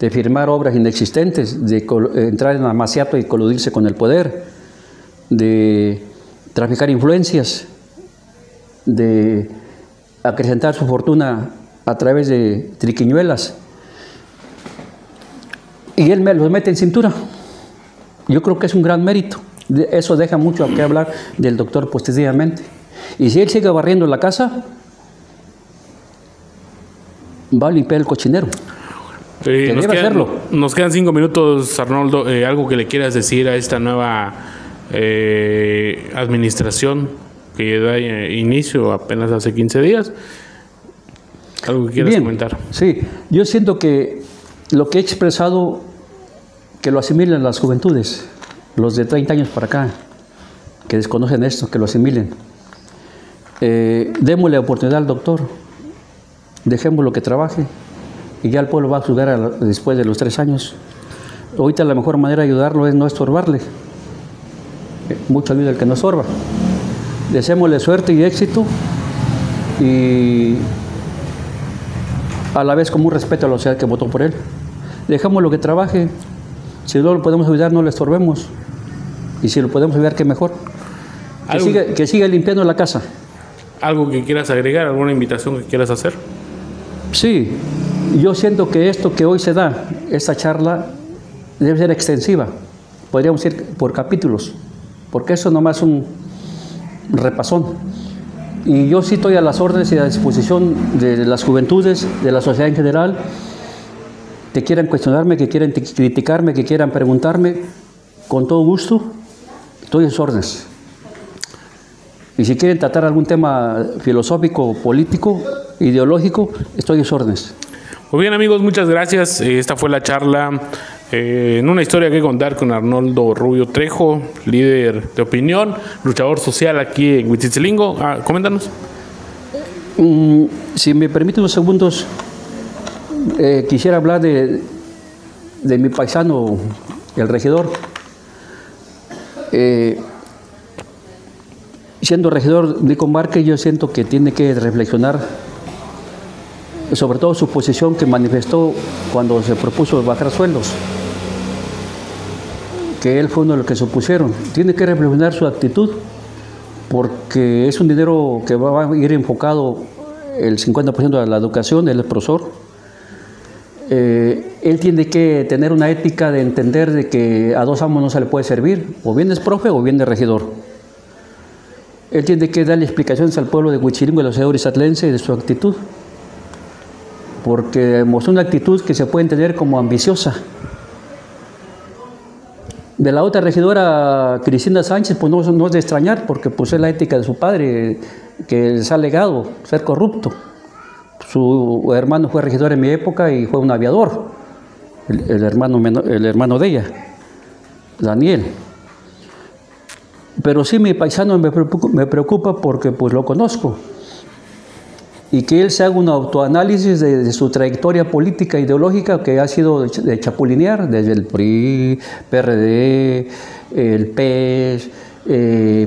de firmar obras inexistentes, de entrar en amaciato y coludirse con el poder, de traficar influencias, de acrecentar su fortuna a través de triquiñuelas. Y él los mete en cintura. Yo creo que es un gran mérito. Eso deja mucho a qué hablar del doctor positivamente. Y si él sigue barriendo la casa, va a limpiar el cochinero. Nos quedan 5 minutos, Arnoldo. Algo que le quieras decir a esta nueva administración que da inicio apenas hace 15 días. Algo que quieras comentar. Sí, yo siento que lo que he expresado, que lo asimilen las juventudes, los de 30 años para acá, que desconocen esto, que lo asimilen. Démosle oportunidad al doctor, dejémoslo que trabaje y ya el pueblo va a juzgar después de los 3 años. Ahorita la mejor manera de ayudarlo es no estorbarle. Mucho ayuda el que no estorba. Deseémosle suerte y éxito y a la vez como un respeto a la sociedad que votó por él. Dejémoslo que trabaje. Si no lo podemos ayudar, no le estorbemos. Y si lo podemos ayudar, qué mejor. Que siga limpiando la casa. ¿Algo que quieras agregar? ¿Alguna invitación que quieras hacer? Sí, yo siento que esto que hoy se da, esta charla, debe ser extensiva. Podríamos ir por capítulos, porque eso nomás es un repasón. Y yo sí estoy a las órdenes y a disposición de las juventudes, de la sociedad en general, que quieran cuestionarme, que quieran criticarme, que quieran preguntarme, con todo gusto, estoy a sus órdenes. Y si quieren tratar algún tema filosófico, político, ideológico, estoy a sus órdenes. Muy bien, amigos, muchas gracias. Esta fue la charla en una historia que contar con Arnoldo Rubio Trejo, líder de opinión, luchador social aquí en Huitzilcingo. Coméntanos. Si me permiten unos segundos, quisiera hablar de mi paisano, el regidor. Siendo regidor de Comarque, yo siento que tiene que reflexionar sobre todo su posición que manifestó cuando se propuso bajar sueldos, que él fue uno de los que se opusieron. Tiene que reflexionar su actitud, porque es un dinero que va a ir enfocado el 50% a la educación, él es profesor. Él tiene que tener una ética de entender de que a 2 amos no se le puede servir, o bien es profe o bien es regidor. Él tiene que darle explicaciones al pueblo de Huitzilcingo y a la sociedad urizatlense de su actitud, porque mostró una actitud que se puede entender como ambiciosa. De la otra regidora, Cristina Sánchez, pues no es de extrañar, porque pues es la ética de su padre, que les ha legado ser corrupto. Su hermano fue regidor en mi época y fue un aviador, el hermano de ella, Daniel. Pero sí, mi paisano me preocupa porque pues lo conozco. Y que él se haga un autoanálisis de su trayectoria política e ideológica, que ha sido de chapulinear desde el PRI, PRD, el PES,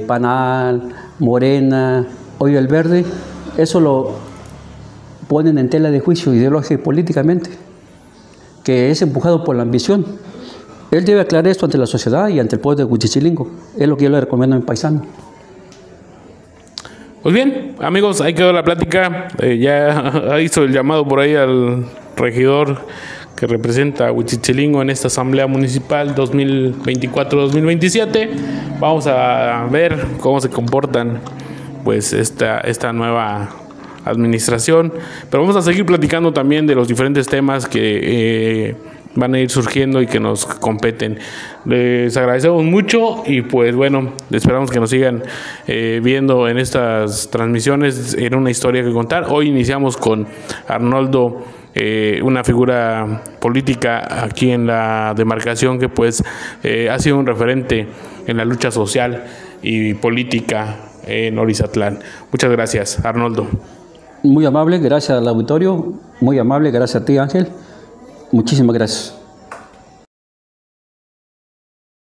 PANAL, Morena, hoy el Verde. Eso lo ponen en tela de juicio ideológica y políticamente, que es empujado por la ambición. Él debe aclarar esto ante la sociedad y ante el pueblo de Huitzilcingo. Es lo que yo le recomiendo a mi paisano. Pues bien, amigos, ahí quedó la plática. Ya hizo el llamado por ahí al regidor que representa a Huitzilcingo en esta asamblea municipal 2024-2027. Vamos a ver cómo se comportan pues esta nueva administración, pero vamos a seguir platicando también de los diferentes temas que van a ir surgiendo y que nos competen. Les agradecemos mucho y pues bueno, esperamos que nos sigan viendo en estas transmisiones en una historia que contar. Hoy iniciamos con Arnoldo, una figura política aquí en la demarcación que pues ha sido un referente en la lucha social y política en Orizatlán. Muchas gracias, Arnoldo. Muy amable, gracias al auditorio, muy amable, gracias a ti, Ángel. Muchísimas gracias.